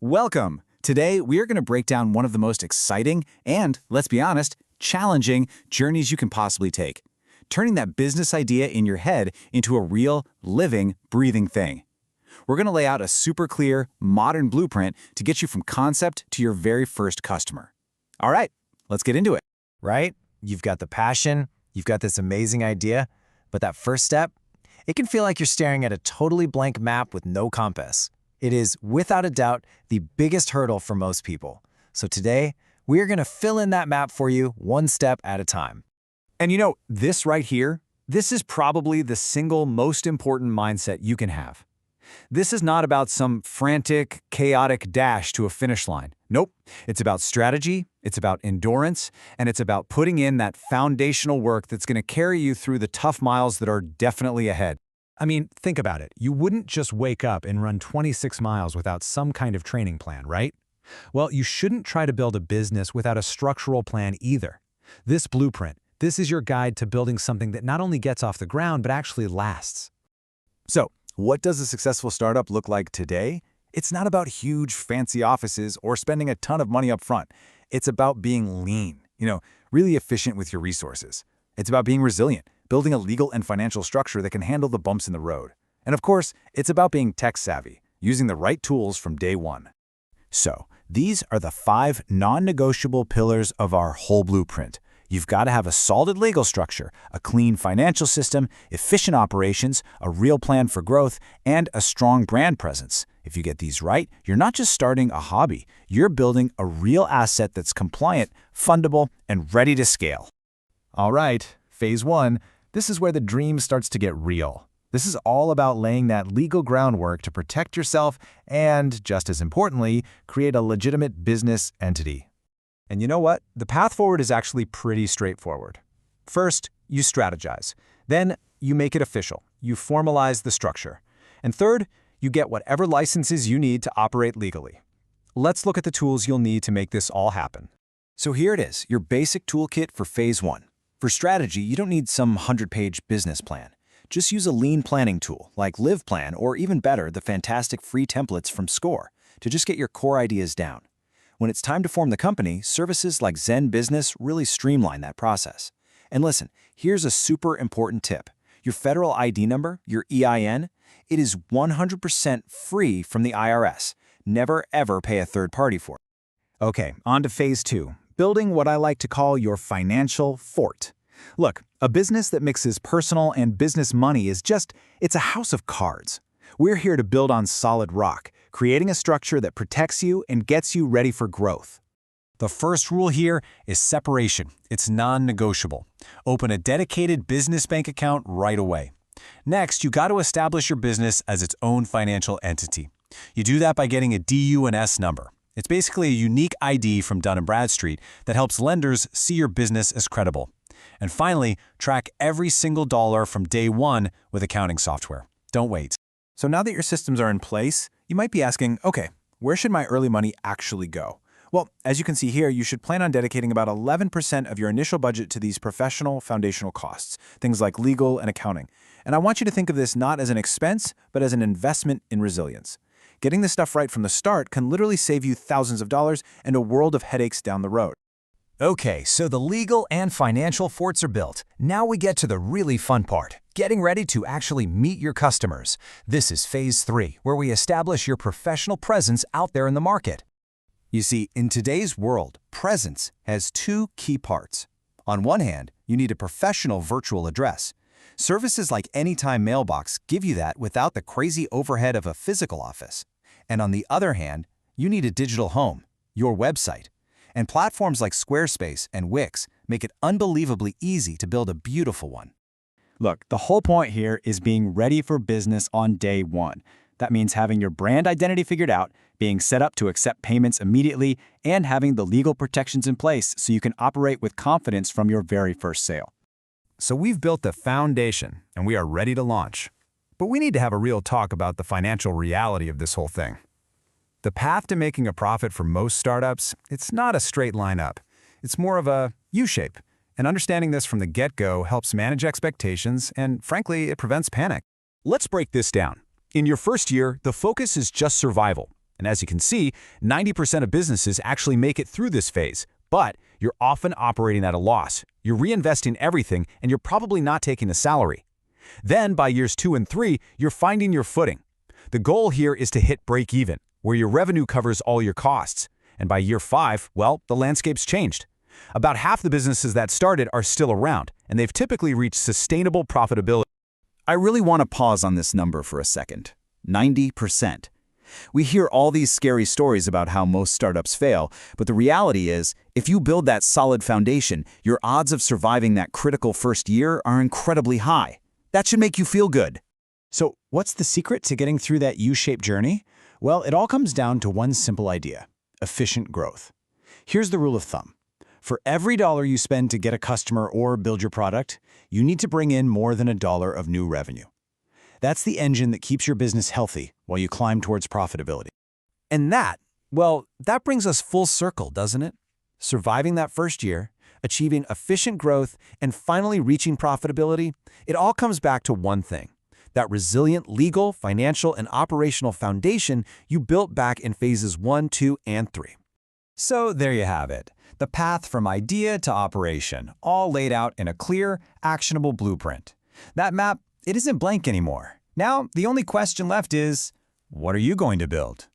Welcome! Today, we are going to break down one of the most exciting and, let's be honest, challenging journeys you can possibly take. Turning that business idea in your head into a real, living, breathing thing. We're going to lay out a super clear, modern blueprint to get you from concept to your very first customer. All right, let's get into it. Right? You've got the passion, you've got this amazing idea, but that first step, it can feel like you're staring at a totally blank map with no compass. It is, without a doubt, the biggest hurdle for most people. So today, we are going to fill in that map for you one step at a time. And you know, this right here, this is probably the single most important mindset you can have. This is not about some frantic, chaotic dash to a finish line. Nope. It's about strategy, it's about endurance, and it's about putting in that foundational work that's going to carry you through the tough miles that are definitely ahead. I mean, think about it. You wouldn't just wake up and run 26 miles without some kind of training plan, right? Well, you shouldn't try to build a business without a structural plan either. This blueprint, this is your guide to building something that not only gets off the ground, but actually lasts. So, what does a successful startup look like today? It's not about huge, fancy offices or spending a ton of money up front. It's about being lean, really efficient with your resources. It's about being resilient, building a legal and financial structure that can handle the bumps in the road. And of course, it's about being tech-savvy, using the right tools from day one. So, these are the 5 non-negotiable pillars of our whole blueprint. You've got to have a solid legal structure, a clean financial system, efficient operations, a real plan for growth, and a strong brand presence. If you get these right, you're not just starting a hobby, you're building a real asset that's compliant, fundable, and ready to scale. All right, phase 1. This is where the dream starts to get real. This is all about laying that legal groundwork to protect yourself and, just as importantly, create a legitimate business entity. And you know what? The path forward is actually pretty straightforward. First, you strategize. Then, you make it official. You formalize the structure. And third, you get whatever licenses you need to operate legally. Let's look at the tools you'll need to make this all happen. So here it is, your basic toolkit for phase 1. For strategy, you don't need some 100-page business plan. Just use a lean planning tool like LivePlan or even better, the fantastic free templates from Score to just get your core ideas down. When it's time to form the company, services like Zen Business really streamline that process. And listen, here's a super important tip. Your federal ID number, your EIN, it is 100% free from the IRS. Never ever pay a third party for it. Okay, on to phase 2. Building what I like to call your financial fort. Look, a business that mixes personal and business money it's a house of cards. We're here to build on solid rock, creating a structure that protects you and gets you ready for growth. The first rule here is separation. It's non-negotiable. Open a dedicated business bank account right away. Next, you got to establish your business as its own financial entity. You do that by getting a DUNS number. It's basically a unique ID from Dun & Bradstreet that helps lenders see your business as credible. And finally, track every single dollar from day one with accounting software. Don't wait. So now that your systems are in place, you might be asking, okay, where should my early money actually go? Well, as you can see here, you should plan on dedicating about 11% of your initial budget to these professional foundational costs, things like legal and accounting. And I want you to think of this not as an expense, but as an investment in resilience. Getting this stuff right from the start can literally save you thousands of dollars and a world of headaches down the road. Okay, so the legal and financial forts are built. Now we get to the really fun part, getting ready to actually meet your customers. This is phase 3, where we establish your professional presence out there in the market. You see, in today's world, presence has 2 key parts. On one hand, you need a professional virtual address. Services like Anytime Mailbox give you that without the crazy overhead of a physical office. And on the other hand, you need a digital home, your website. And platforms like Squarespace and Wix make it unbelievably easy to build a beautiful one. Look, the whole point here is being ready for business on day 1. That means having your brand identity figured out, being set up to accept payments immediately, and having the legal protections in place so you can operate with confidence from your very first sale. So we've built the foundation, and we are ready to launch. But we need to have a real talk about the financial reality of this whole thing. The path to making a profit for most startups, it's not a straight line up. It's more of a U-shape. And understanding this from the get-go helps manage expectations, and frankly, it prevents panic. Let's break this down. In your first year, the focus is just survival. And as you can see, 90% of businesses actually make it through this phase, but you're often operating at a loss. You're reinvesting everything, and you're probably not taking a salary. Then, by years 2 and 3, you're finding your footing. The goal here is to hit break even, where your revenue covers all your costs. And by year 5, well, the landscape's changed. About half the businesses that started are still around, and they've typically reached sustainable profitability. I really want to pause on this number for a second. 90%. We hear all these scary stories about how most startups fail, but the reality is, if you build that solid foundation, your odds of surviving that critical first year are incredibly high. That should make you feel good. So, what's the secret to getting through that U-shaped journey? Well, it all comes down to one simple idea: efficient growth. Here's the rule of thumb. For every dollar you spend to get a customer or build your product, you need to bring in more than $1 of new revenue. That's the engine that keeps your business healthy while you climb towards profitability. And that brings us full circle, doesn't it? Surviving that first year, achieving efficient growth, and finally reaching profitability, it all comes back to one thing: that resilient legal, financial, and operational foundation you built back in phases 1, 2, and 3. So there you have it. The path from idea to operation, all laid out in a clear, actionable blueprint. That map, it isn't blank anymore. Now, the only question left is, what are you going to build?